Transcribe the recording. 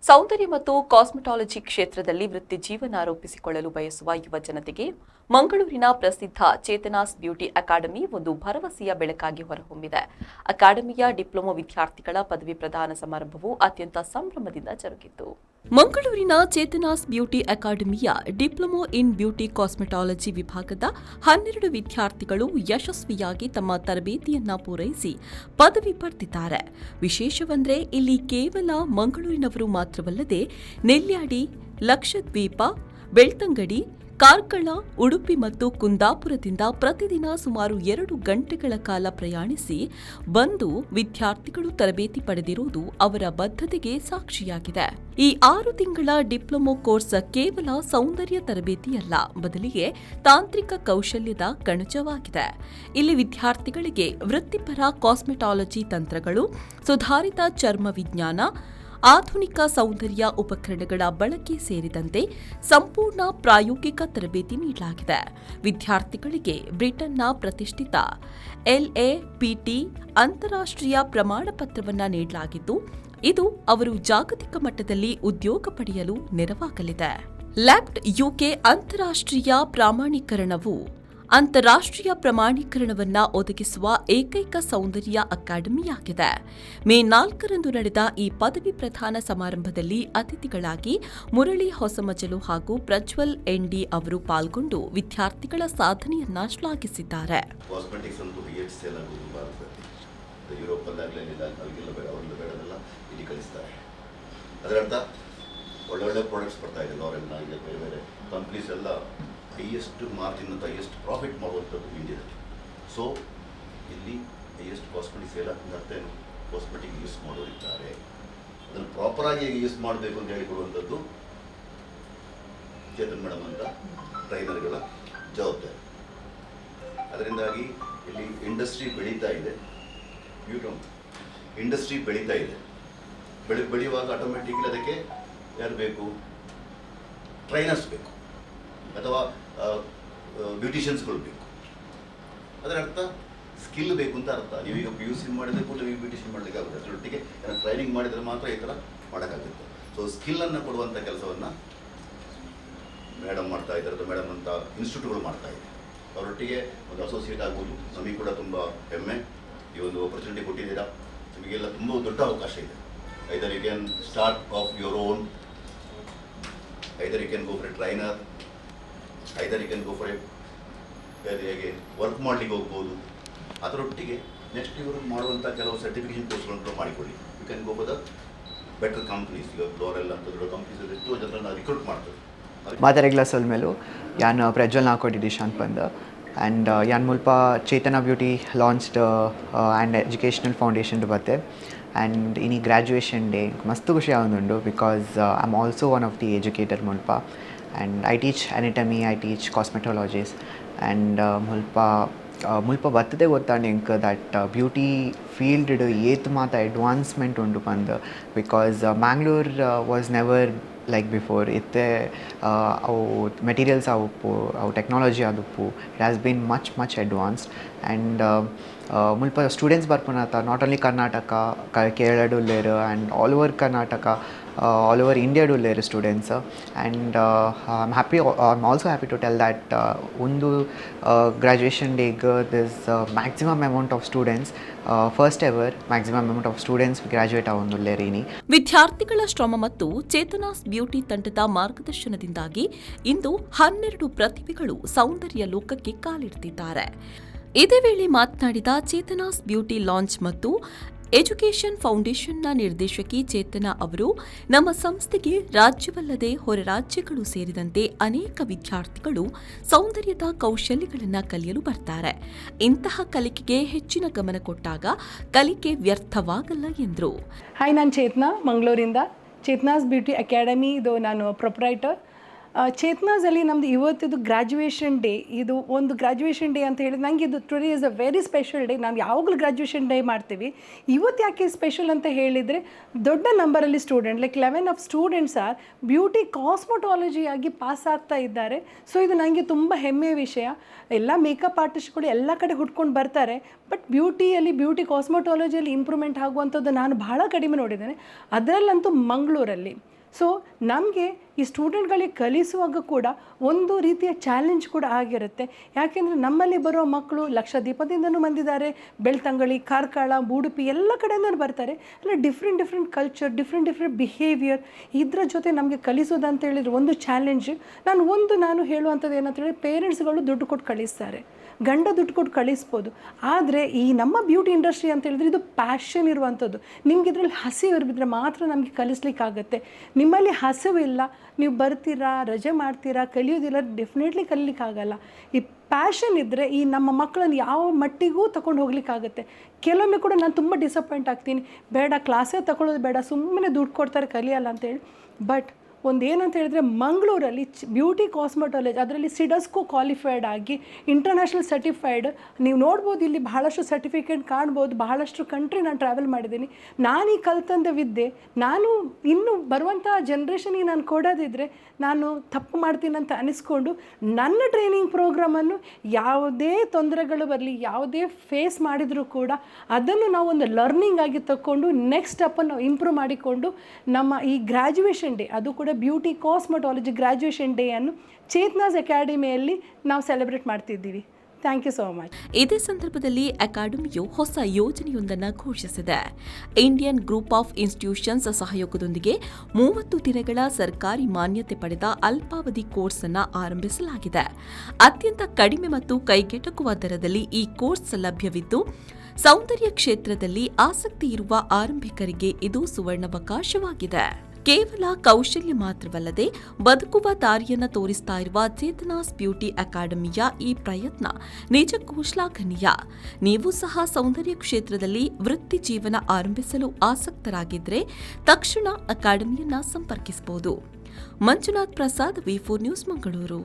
ಸೌಂದರ್ಯ ಮತ್ತು ಕಾಸ್ಮೆಟಾಲಜಿ ಕ್ಷೇತ್ರದಲ್ಲಿ ವೃತ್ತಿ ಜೀವನ ರೂಪಿಸಿಕೊಳ್ಳಲು ಬಯಸುವ ಯುವ ಜನತೆಗೆ ಮಂಗಳೂರಿನ ಪ್ರಸಿದ್ಧ ಚೇತನಾಸ್ ಬ್ಯೂಟಿ ಅಕಾಡೆಮಿ ಒಂದು ಭರವಸೆಯ ಬೆಳಕಾಗಿ ಹೊರಹೊಮ್ಮಿದೆ. ಅಕಾಡೆಮಿಯ ಡಿಪ್ಲೊಮಾ ವಿದ್ಯಾರ್ಥಿಗಳ ಪದವಿ ಪ್ರದಾನ ಸಮಾರಂಭವು ಅತ್ಯಂತ ಸಂಭ್ರಮದಿಂದ ಜರುಗಿತು. ಮಂಗಳೂರಿನ ಚೇತನಾಸ್ ಬ್ಯೂಟಿ ಅಕಾಡೆಮಿಯ ಡಿಪ್ಲೊಮಾ ಇನ್ ಬ್ಯೂಟಿ ಕಾಸ್ಮೆಟಾಲಜಿ ವಿಭಾಗದ 12 ವಿದ್ಯಾರ್ಥಿಗಳು ಯಶಸ್ವಿಯಾಗಿ ತಮ್ಮ ತರಬೇತಿಯನ್ನ ಪೂರೈಸಿ ಪದವಿ ಪಡೆದಿದ್ದಾರೆ. ವಿಶೇಷವೆಂದರೆ ಇಲ್ಲಿ ಕೇವಲ ಮಂಗಳೂರಿನವರು ಮಾತ್ರವಲ್ಲದೆ ನೆಲ್ಯಾಡಿ, ಲಕ್ಷದ್ವೀಪ, ಬೆಳ್ತಂಗಡಿ, ಕಾರ್ಕಳ, ಉಡುಪಿ ಮತ್ತು ಕುಂದಾಪುರದಿಂದ ಪ್ರತಿದಿನ ಸುಮಾರು 2 ಗಂಟೆಗಳ ಕಾಲ ಪ್ರಯಾಣಿಸಿ ಬಂದು ವಿದ್ಯಾರ್ಥಿಗಳು ತರಬೇತಿ ಪಡೆದಿರುವುದು ಅವರ ಬದ್ಧತೆಗೆ ಸಾಕ್ಷಿಯಾಗಿದೆ. ಈ 6 ತಿಂಗಳ ಡಿಪ್ಲೊಮೊ ಕೋರ್ಸ್ ಕೇವಲ ಸೌಂದರ್ಯ ತರಬೇತಿಯಲ್ಲ, ಬದಲಿಗೆ ತಾಂತ್ರಿಕ ಕೌಶಲ್ಯದ ಕಣಜವಾಗಿದೆ. ಇಲ್ಲಿ ವಿದ್ಯಾರ್ಥಿಗಳಿಗೆ ವೃತ್ತಿಪರ ಕಾಸ್ಮೆಟಾಲಜಿ ತಂತ್ರಗಳು, ಸುಧಾರಿತ ಚರ್ಮ ವಿಜ್ಞಾನ, ಆಧುನಿಕ ಸೌಂದರ್ಯ ಉಪಕರಣಗಳ ಬಳಕೆ ಸೇರಿದಂತೆ ಸಂಪೂರ್ಣ ಪ್ರಾಯೋಗಿಕ ತರಬೇತಿ ನೀಡಲಾಗಿದೆ. ವಿದ್ಯಾರ್ಥಿಗಳಿಗೆ ಬ್ರಿಟನ್ನ ಪ್ರತಿಷ್ಠಿತ LAPT ಅಂತಾರಾಷ್ಟ್ರೀಯ ಪ್ರಮಾಣ ಪತ್ರವನ್ನು ನೀಡಲಾಗಿದ್ದು, ಇದು ಅವರು ಜಾಗತಿಕ ಮಟ್ಟದಲ್ಲಿ ಉದ್ಯೋಗ ಪಡೆಯಲು ನೆರವಾಗಲಿದೆ. ಲ್ಯಾಪ್ಟ್ UK ಅಂತಾರಾಷ್ಟ್ರೀಯ ಪ್ರಮಾಣೀಕರಣವನ್ನು ಒದಗಿಸುವ ಏಕೈಕ ಸೌಂದರ್ಯ ಅಕಾಡೆಮಿಯಾಗಿದೆ. ಮೇ 4ರಂದು ನಡೆದ ಈ ಪದವಿ ಪ್ರದಾನ ಸಮಾರಂಭದಲ್ಲಿ ಅತಿಥಿಗಳಾಗಿ ಮುರಳಿ ಹೊಸಮಜಲು ಹಾಗೂ ಪ್ರಜ್ವಲ್ ND ಅವರು ಪಾಲ್ಗೊಂಡು ವಿದ್ಯಾರ್ಥಿಗಳ ಸಾಧನೆಯನ್ನ ಶ್ಲಾಘಿಸಿದ್ದಾರೆ. ಒಳ್ಳೊಳ್ಳೆ ಪ್ರಾಡಕ್ಟ್ಸ್ ಬರ್ತಾ ಇದೆ. ಲಾರೆಲ್ನ ಬೇರೆ ಬೇರೆ ಕಂಪ್ನೀಸ್ ಎಲ್ಲ ಹೈಯೆಸ್ಟ್ ಮಾರ್ಜಿನ್ ಮತ್ತು ಹೈಯೆಸ್ಟ್ ಪ್ರಾಫಿಟ್ ಮಾಡುವಂಥದ್ದು ಇಂಡಿಯಾದಲ್ಲಿ. ಸೊ ಇಲ್ಲಿ ಹೈಯೆಸ್ಟ್ ಕಾಸ್ಮೆಟಿಕ್ಸ್ ಎಲ್ಲ ಮತ್ತೇನು ಕಾಸ್ಮೆಟಿಕ್ ಯೂಸ್ ಮಾಡೋರಿದ್ದಾರೆ, ಅದನ್ನು ಪ್ರಾಪರಾಗಿ ಹೇಗೆ ಯೂಸ್ ಮಾಡಬೇಕು ಅಂತ ಹೇಳಿಕೊಡುವಂಥದ್ದು ಚೇತನ್ ಮೇಡಮ್ ಅಂತ ಟ್ರೈನರ್ಗಳ ಜವಾಬ್ದಾರಿ. ಅದರಿಂದಾಗಿ ಇಲ್ಲಿ ಇಂಡಸ್ಟ್ರಿ ಬೆಳೀತಾ ಇದೆ. ಇಂಡಸ್ಟ್ರಿ ಬೆಳೀತಾ ಇದೆ. ಬೆಳೆಯುವಾಗ ಆಟೋಮೆಟಿಕ್ಲಿ ಅದಕ್ಕೆ ಯಾರು ಬೇಕು? ಟ್ರೈನರ್ಸ್ ಬೇಕು ಅಥವಾ ಬ್ಯೂಟಿಷಿಯನ್ಸ್ಗಳು ಬೇಕು. ಅದರ ಅರ್ಥ ಸ್ಕಿಲ್ ಬೇಕು ಅಂತ ಅರ್ಥ. ನೀವೀಗ PUC ಮಾಡಿದರೆ ಕೂಡ ನೀವು ಬ್ಯೂಟಿಷಿಯನ್ ಮಾಡಲಿಕ್ಕೆ ಆಗುತ್ತೆ. ಅದರೊಟ್ಟಿಗೆ ಟ್ರೈನಿಂಗ್ ಮಾಡಿದರೆ ಮಾತ್ರ ಈ ಥರ ಮಾಡೋಕ್ಕಾಗುತ್ತೆ. ಸೊ ಸ್ಕಿಲ್ಲನ್ನು ಕೊಡುವಂಥ ಕೆಲಸವನ್ನು ಮೇಡಮ್ ಮಾಡ್ತಾ ಇದ್ದಾರೆ, ಅಥವಾ ಮೇಡಮ್ ಅಂತ ಇನ್ಸ್ಟಿಟ್ಯೂಟ್ಗಳು ಮಾಡ್ತಾ ಇದೆ. ಅವರೊಟ್ಟಿಗೆ ಒಂದು ಅಸೋಸಿಯೇಟ್ ಆಗ್ಬೋದು. ನಮಗೆ ಕೂಡ ತುಂಬ ಹೆಮ್ಮೆ. ಈ ಒಂದು ಆಪರ್ಚುನಿಟಿ ಕೊಟ್ಟಿದ್ದೀರಾ. ನಿಮಗೆಲ್ಲ ತುಂಬ ದೊಡ್ಡ ಅವಕಾಶ ಇದೆ. Either you can start off your own, either you can go for a trainer, either you can go for a ಹೇಗೆ ವರ್ಕ್ ಮಾಡಲಿಕ್ಕೆ ಹೋಗ್ಬೋದು. ಅದರೊಟ್ಟಿಗೆ ನೆಕ್ಸ್ಟ್ ಇವರು ಮಾಡುವಂಥ ಕೆಲವು ಸರ್ಟಿಫಿಕೇಷನ್ ಕೋರ್ಸ್ಗಳನ್ನು ಮಾಡಿಕೊಳ್ಳಿ. You can go for the better companies. ಈಗ ಫ್ಲೋರೆಲ್ಲ ಅಂತ ದೊಡ್ಡ ಕಂಪ್ನೀಸ್ ಎಷ್ಟೋ ಜನರನ್ನು ರಿಕ್ರೂಟ್ ಮಾಡ್ತಾರೆ. ಮಾತಾರೆಗ್ಲ ಸೊಲ್ಮೇಲು ಯಾನ್ ಪ್ರಜ್ವಲ್ ನಾಕೋಟಿ ದಿಶಾಂತ್ ಬಂದ ಆ್ಯಂಡ್ ಯಾನ್ ಮುಲ್ಪ Chetana beauty launched and educational foundation ಬತ್ತೆ. ಆ್ಯಂಡ್ ಇನಿ ಗ್ರ್ಯಾಜುಯೇಷನ್ ಡೇ ಮಸ್ತ್ ಖುಷಿ ಆಗುಂದುಂಡು because I am also one of the educator ಮುಲ್ಪ. And I teach anatomy, I teach cosmetologies. And ಮುಲ್ಪ ಬತ್ತದೇ ಗೊತ್ತಾಂಡು ಎಂಕ್ ದಟ್ ಬ್ಯೂಟಿ ಫೀಲ್ಡ್ ಏತ್ ಮಾತ ಅಡ್ವಾನ್ಸ್ಮೆಂಟ್ ಉಂಡು ಪಂದ್. Because Mangalore was never like before. ಇತ್ತೆ ಅವು ಮೆಟೀರಿಯಲ್ಸ್ ಆವುಪ್ಪು, ಅವು ಟೆಕ್ನಾಲಜಿ ಆದುಪ್ಪು. It has been much advanced. And ಮುಲ್ಪ ಸ್ಟೂಡೆಂಟ್ಸ್ ಬರ್ಪುನತ ನಾಟ್ ಓನ್ಲಿ ಕರ್ನಾಟಕ, ಕೇರಳಡು ಉಲ್ಲೇರು and all over Karnataka, all over ಇಂಡಿಯಾಡು ಉಲ್ಲೇರು students. And I am also happy to tell that ಒಂದು ಗ್ರ್ಯಾಜುಯೇಷನ್ ಡೇಗೆ this maximum amount of students, first ever maximum amount of students graduate ಆಗುಂದುಲ್ಲೇರಿನಿ. ವಿದ್ಯಾರ್ಥಿಗಳ ಶ್ರಮ ಮತ್ತು ಚೇತನಾಸ್ ಬ್ಯೂಟಿ ತಂಡದ ಮಾರ್ಗದರ್ಶನದಿಂದಾಗಿ ಇಂದು 12 ಪ್ರತಿಭೆಗಳು ಸೌಂದರ್ಯ ಲೋಕಕ್ಕೆ ಕಾಲಿಡ್ತಿದ್ದಾರೆ. ಇದೇ ವೇಳೆ ಮಾತನಾಡಿದ ಚೇತನಾಸ್ ಬ್ಯೂಟಿ ಲಾಂಚ್ ಮತ್ತು ಎಜುಕೇಷನ್ ಫೌಂಡೇಶನ್ನ ನಿರ್ದೇಶಕಿ ಚೇತನಾ ಅವರು, ನಮ್ಮ ಸಂಸ್ಥೆಗೆ ರಾಜ್ಯವಲ್ಲದೆ ಹೊರ ರಾಜ್ಯಗಳು ಸೇರಿದಂತೆ ಅನೇಕ ವಿದ್ಯಾರ್ಥಿಗಳು ಸೌಂದರ್ಯದ ಕೌಶಲ್ಯಗಳನ್ನು ಕಲಿಯಲು ಬರ್ತಾರೆ. ಇಂತಹ ಕಲಿಕೆಗೆ ಹೆಚ್ಚಿನ ಗಮನ ಕೊಟ್ಟಾಗ ಕಲಿಕೆ ವ್ಯರ್ಥವಾಗಲ್ಲ ಎಂದರು. ಹಾಯ್, ನಾನು ಚೇತನಾ, ಮಂಗಳೂರಿಂದ. ಚೇತನಾಸ್ ಬ್ಯೂಟಿ ಅಕಾಡೆಮಿದು ನಾನು ಪ್ರೊಪ್ರೈಟರ್. ಚೇತನಾಸಲ್ಲಿ ನಮ್ಮದು ಇವತ್ತಿದು ಗ್ರ್ಯಾಜುಯೇಷನ್ ಡೇ. ಇದು ಒಂದು ಗ್ರ್ಯಾಜುಯೇಷನ್ ಡೇ ಅಂತ ಹೇಳಿದ್ರೆ ನನಗೆ ಇದು today is a very special day. ನಾವು ಯಾವಾಗಲೂ ಗ್ರ್ಯಾಜುಯೇಷನ್ ಡೇ ಮಾಡ್ತೀವಿ. ಇವತ್ತು ಯಾಕೆ ಸ್ಪೆಷಲ್ ಅಂತ ಹೇಳಿದರೆ, ದೊಡ್ಡ ನಂಬರಲ್ಲಿ student like 11 of students are beauty ಕಾಸ್ಮೆಟಾಲಜಿಯಾಗಿ ಪಾಸ್ ಆಗ್ತಾ ಇದ್ದಾರೆ. ಸೊ ಇದು ನನಗೆ ತುಂಬ ಹೆಮ್ಮೆಯ ವಿಷಯ. ಎಲ್ಲ ಮೇಕಪ್ ಆರ್ಟಿಸ್ಟ್ಗಳು ಎಲ್ಲ ಕಡೆ ಹುಡ್ಕೊಂಡು ಬರ್ತಾರೆ, ಬಟ್ ಬ್ಯೂಟಿ ಕಾಸ್ಮೆಟಾಲಜಿಯಲ್ಲಿ ಇಂಪ್ರೂವ್ಮೆಂಟ್ ಆಗುವಂಥದ್ದು ನಾನು ಬಹಳ ಕಡಿಮೆ ನೋಡಿದ್ದೇನೆ. ಅದರಲ್ಲಂತೂ ಮಂಗಳೂರಲ್ಲಿ ಸೊ ನಮಗೆ ಈ ಸ್ಟೂಡೆಂಟ್ಗಳಿಗೆ ಕಲಿಸುವಾಗ ಕೂಡ ಒಂದು ರೀತಿಯ ಚಾಲೆಂಜ್ ಕೂಡ ಆಗಿರುತ್ತೆ. ಯಾಕೆಂದರೆ ನಮ್ಮಲ್ಲಿ ಬರೋ ಮಕ್ಕಳು ಲಕ್ಷದ್ವೀಪದಿಂದನೂ ಬಂದಿದ್ದಾರೆ, ಬೆಳ್ತಂಗಳಿ, ಕಾರ್ಕಳ, ಉಡುಪಿ ಎಲ್ಲ ಕಡೆಯಿಂದನೂ ಬರ್ತಾರೆ. ಎಲ್ಲ ಡಿಫ್ರೆಂಟ್ ಕಲ್ಚರ್, ಡಿಫ್ರೆಂಟ್ ಬಿಹೇವಿಯರ್, ಇದರ ಜೊತೆ ನಮಗೆ ಕಲಿಸೋದಂತ ಹೇಳಿದ್ರೆ ಒಂದು ಚಾಲೆಂಜ್. ನಾನು ಹೇಳುವಂಥದ್ದು ಏನಂತ ಹೇಳಿದ್ರೆ, ಪೇರೆಂಟ್ಸ್ಗಳು ದುಡ್ಡು ಕೊಟ್ಟು ಕಳಿಸ್ತಾರೆ, ಗಂಡ ದುಡ್ಡು ಕೊಟ್ಟು ಕಳಿಸ್ಬೋದು. ಆದರೆ ಈ ನಮ್ಮ ಬ್ಯೂಟಿ ಇಂಡಸ್ಟ್ರಿ ಅಂತ ಹೇಳಿದ್ರೆ ಇದು ಪ್ಯಾಷನ್ ಇರುವಂಥದ್ದು. ನಿಮ್ಗೆ ಇದರಲ್ಲಿ ಹಸಿವು ಇರಿದ್ರೆ ಮಾತ್ರ ನಮಗೆ ಕಲಿಸ್ಲಿಕ್ಕಾಗತ್ತೆ. ನಿಮ್ಮಲ್ಲಿ ಹಸಿವಿಲ್ಲ, ನೀವು ಬರ್ತೀರಾ, ರಜೆ ಮಾಡ್ತೀರಾ, ಕಲಿಯೋದಿಲ್ಲ, ಡೆಫಿನೆಟ್ಲಿ ಕಲಿಲಿಕ್ಕಾಗಲ್ಲ. ಈ ಪ್ಯಾಷನ್ ಇದ್ದರೆ ಈ ನಮ್ಮ ಮಕ್ಕಳನ್ನು ಯಾವ ಮಟ್ಟಿಗೂ ತಗೊಂಡು ಹೋಗ್ಲಿಕ್ಕಾಗತ್ತೆ. ಕೆಲವೊಮ್ಮೆ ಕೂಡ ನಾನು ತುಂಬ ಡಿಸಪಾಯಿಂಟ್ ಆಗ್ತೀನಿ, ಬೇಡ ಕ್ಲಾಸೇ ತಗೊಳ್ಳೋದು ಬೇಡ, ಸುಮ್ಮನೆ ದುಡ್ಡು ಕೊಡ್ತಾರೆ ಕಲಿಯಲ್ಲ ಅಂತೇಳಿ. ಬಟ್ ಒಂದು ಏನಂತ ಹೇಳಿದ್ರೆ, ಮಂಗಳೂರಲ್ಲಿ ಬ್ಯೂಟಿ ಕಾಸ್ಮೆಟಾಲಜಿ ಅದರಲ್ಲಿ ಸಿಡಸ್ಕೋ ಕ್ವಾಲಿಫೈಡ್ ಆಗಿ ಇಂಟರ್ನ್ಯಾಷನಲ್ ಸರ್ಟಿಫೈಡ್, ನೀವು ನೋಡ್ಬೋದು ಇಲ್ಲಿ ಬಹಳಷ್ಟು ಸರ್ಟಿಫಿಕೇಟ್ ಕಾಣ್ಬೋದು. ಬಹಳಷ್ಟು ಕಂಟ್ರಿ ನಾನು ಟ್ರಾವೆಲ್ ಮಾಡಿದ್ದೀನಿ. ನಾನು ಈ ಕಲ್ತಂದ ವಿದ್ಯೆ ನಾನು ಇನ್ನು ಬರುವಂಥ ಜನ್ರೇಷನಿಗೆ ನಾನು ಕೊಡೋದಿದ್ರೆ ನಾನು ತಪ್ಪು ಮಾಡ್ತೀನಂತ ಅನಿಸ್ಕೊಂಡು ನನ್ನ ಟ್ರೈನಿಂಗ್ ಪ್ರೋಗ್ರಾಮನ್ನು ಯಾವುದೇ ತೊಂದರೆಗಳು ಬರಲಿ, ಯಾವುದೇ ಫೇಸ್ ಮಾಡಿದರೂ ಕೂಡ ಅದನ್ನು ನಾವು ಒಂದು ಲರ್ನಿಂಗ್ ಆಗಿ ತಗೊಂಡು ನೆಕ್ಸ್ಟ್ ಸ್ಟೆಪ್ಪನ್ನು ನಾವು ಇಂಪ್ರೂವ್ ಮಾಡಿಕೊಂಡು ನಮ್ಮ ಈ ಗ್ರ್ಯಾಜುಯೇಷನ್ ಡೇ, ಅದು ಕೂಡ ಬ್ಯೂಟಿ ಕಾಸ್ಮೆಟಾಲಜಿ ಗ್ರ್ಯಾಜುಯೇಷನ್ ಡೇ ಅನ್ನು ಚೇತನಾಸ್ ಅಕಾಡೆಮಿಯಲ್ಲಿ ನಾವು ಸೆಲೆಬ್ರೇಟ್ ಮಾಡ್ತಿದ್ದೀವಿ. Thank you so much. ಇದೇ ಸಂದರ್ಭದಲ್ಲಿ ಅಕಾಡೆಮಿಯು ಹೊಸ ಯೋಜನೆಯೊಂದನ್ನು ಘೋಷಿಸಿದೆ. ಇಂಡಿಯನ್ ಗ್ರೂಪ್ ಆಫ್ ಇನ್ಸ್ಟಿಟ್ಯೂಷನ್ಸ್ ಸಹಯೋಗದೊಂದಿಗೆ 30 ದಿನಗಳ ಸರ್ಕಾರಿ ಮಾನ್ಯತೆ ಪಡೆದ ಅಲ್ಪಾವಧಿ ಕೋರ್ಸ್ ಅನ್ನು ಆರಂಭಿಸಲಾಗಿದೆ. ಅತ್ಯಂತ ಕಡಿಮೆ ಮತ್ತು ಕೈಗೆಟಕುವ ದರದಲ್ಲಿ ಈ ಕೋರ್ಸ್ ಲಭ್ಯವಿದ್ದು, ಸೌಂದರ್ಯ ಕ್ಷೇತ್ರದಲ್ಲಿ ಆಸಕ್ತಿ ಇರುವ ಆರಂಭಿಕರಿಗೆ ಇದು ಸುವರ್ಣಾವಕಾಶವಾಗಿದೆ. ಕೇವಲ ಕೌಶಲ್ಯ ಮಾತ್ರವಲ್ಲದೆ ಬದುಕುವ ದಾರಿಯನ್ನು ತೋರಿಸ್ತಾ ಇರುವ ಚೇತನಾಸ್ ಬ್ಯೂಟಿ ಅಕಾಡೆಮಿಯ ಈ ಪ್ರಯತ್ನ ನಿಜಕ್ಕೂ ಶ್ಲಾಘನೀಯ. ನೀವು ಸಹ ಸೌಂದರ್ಯ ಕ್ಷೇತ್ರದಲ್ಲಿ ವೃತ್ತಿ ಜೀವನ ಆರಂಭಿಸಲು ಆಸಕ್ತರಾಗಿದ್ದರೆ ತಕ್ಷಣ ಅಕಾಡೆಮಿಯನ್ನ ಸಂಪರ್ಕಿಸಬಹುದು. Manjunath Prasad, V4 news, Mangaluru.